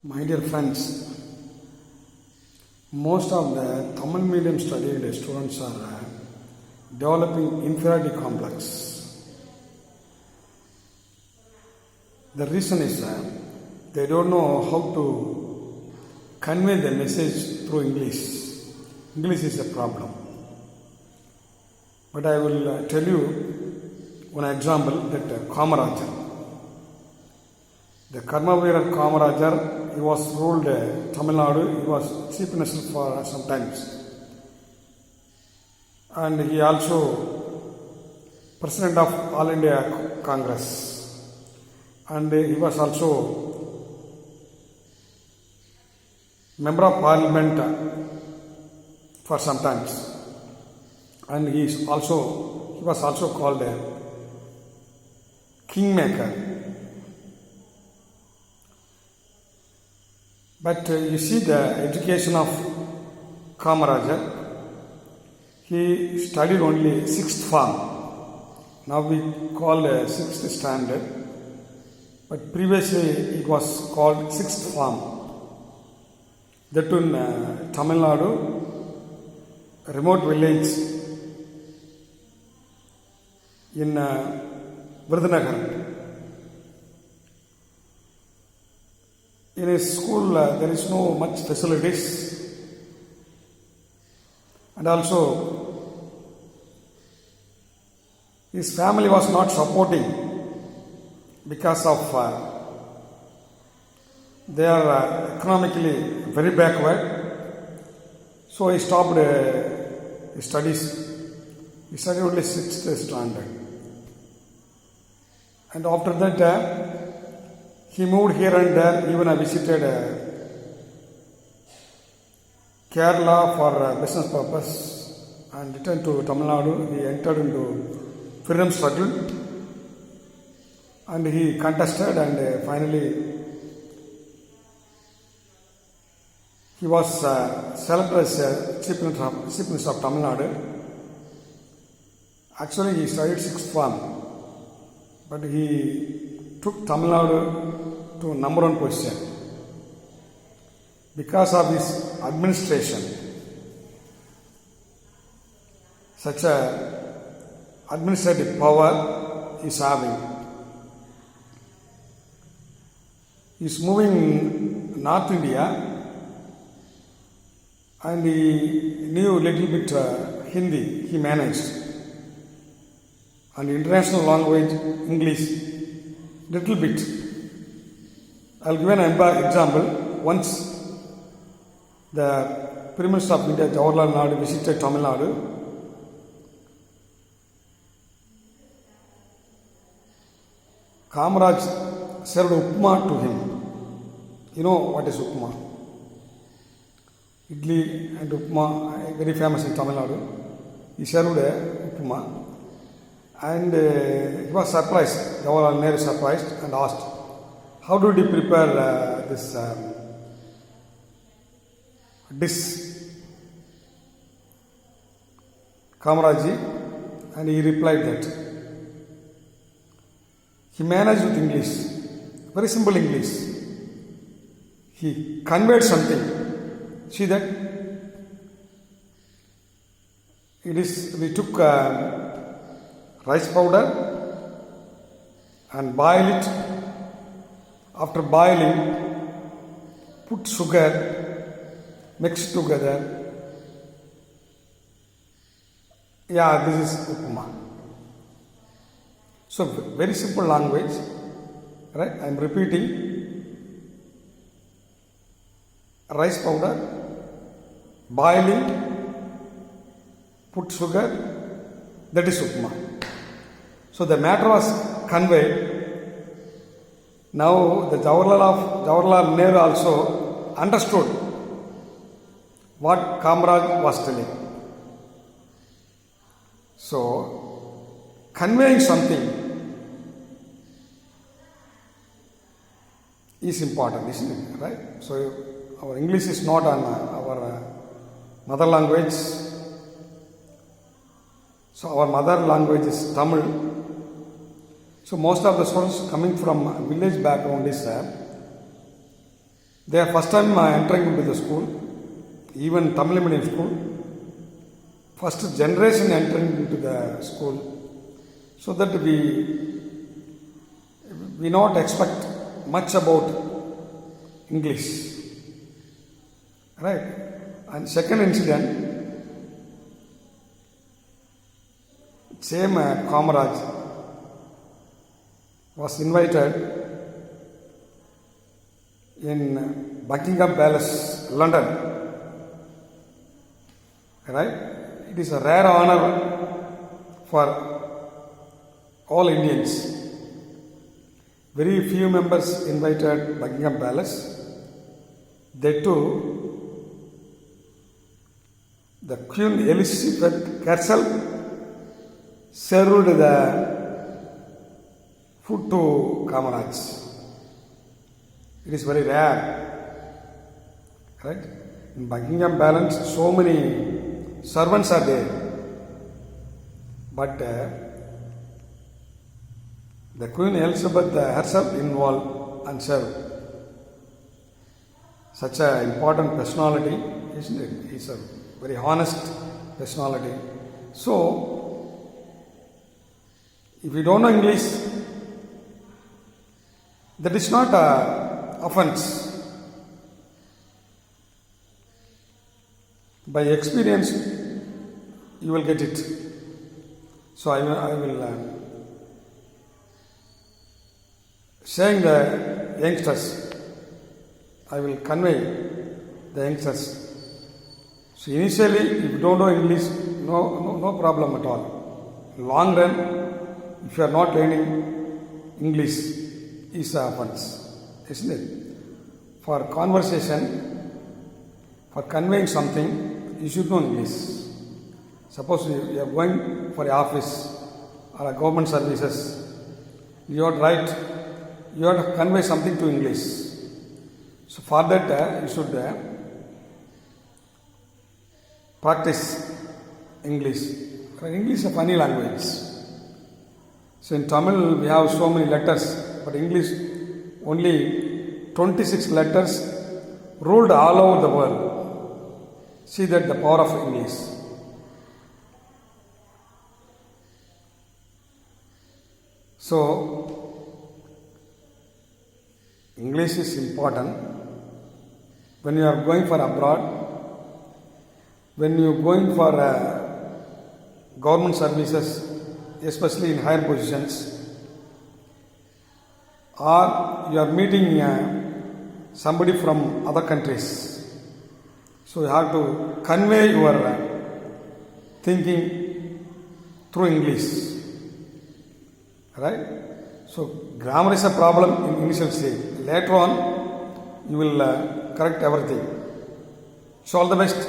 My dear friends, most of the Tamil medium studied students are developing inferiority complex. The reason is they don't know how to convey the message through English. English is a problem. But I will tell you one example that Kamarajar. The Karmavira Kamarajar, he was ruled Tamil Nadu, he was chief minister for some times. And he also president of All India Congress. And he was also member of parliament for some times. And he was also called a kingmaker. But you see the education of Kamarajar, he studied only 6th form. Now we call 6th standard, but previously it was called 6th form. That in Tamil Nadu, a remote village in Virudhunagar. In his school, there is no much facilities, and also his family was not supporting because of they are economically very backward. So he stopped his studies. He studied only 6th standard, and after that. He moved here and there, even I visited Kerala for business purpose and returned to Tamil Nadu. He entered into freedom struggle and he contested and finally he was selected as chief minister of Tamil Nadu. Actually, he studied 6th form, but he took Tamil Nadu to number 1 position because of his administration. Such a administrative power is having. He is moving North India and he knew little bit Hindi. He managed, and international language English. Little bit. I'll give an example. Once the Prime Minister of India, Jawaharlal Nehru, visited Tamil Nadu. Kamaraj served upma to him. You know what is upma? Idli and upma, very famous in Tamil Nadu. He served upma. And he was surprised, Jawaharlal Nehru surprised and asked, how did you prepare this dish, Kamaraji? And he replied that he managed with English, very simple English. He conveyed something. See that? We took rice powder and boil it. After boiling, put sugar, mix together. Yeah, this is upma. So very simple language, right? I am repeating. Rice powder, boiling, put sugar, that is upma. So the matter was conveyed. Now the Jawaharlal Nehru also understood what Kamaraj was telling. So conveying something is important, isn't it? Right? So our English is not on our mother language. So our mother language is Tamil. So most of the students coming from village background is They are first time entering into the school, even Tamil medium school. First generation entering into the school, so that we not expect much about English, right? And second incident, same Kamaraj was invited in Buckingham Palace, London, right? It is a rare honor for all Indians. Very few members invited Buckingham Palace. They too, the Queen Elizabeth herself served the food to Kamaraj. It is very rare, right? In Buckingham Palace, so many servants are there, but the Queen Elizabeth herself involved and served. Such an important personality, isn't it? He's a very honest personality. So, if you don't know English, that is not an offense. By experience, you will get it. So I will saying the youngsters, I will convey the youngsters. So initially, if you don't know English, no problem at all. Long run, if you are not learning English, is an offense, isn't it? For conversation, for conveying something, you should know English. Suppose you are going for an office or a government services, you have to write, you have to convey something to English. So for that, you should practice English. English is a funny language. So in Tamil, we have so many letters, but English, only 26 letters ruled all over the world. See that the power of English. So, English is important. When you are going for abroad, when you are going for government services, especially in higher positions, or you are meeting somebody from other countries. So you have to convey your thinking through English, right? So grammar is a problem in initial stage. Later on, you will correct everything. So all the best.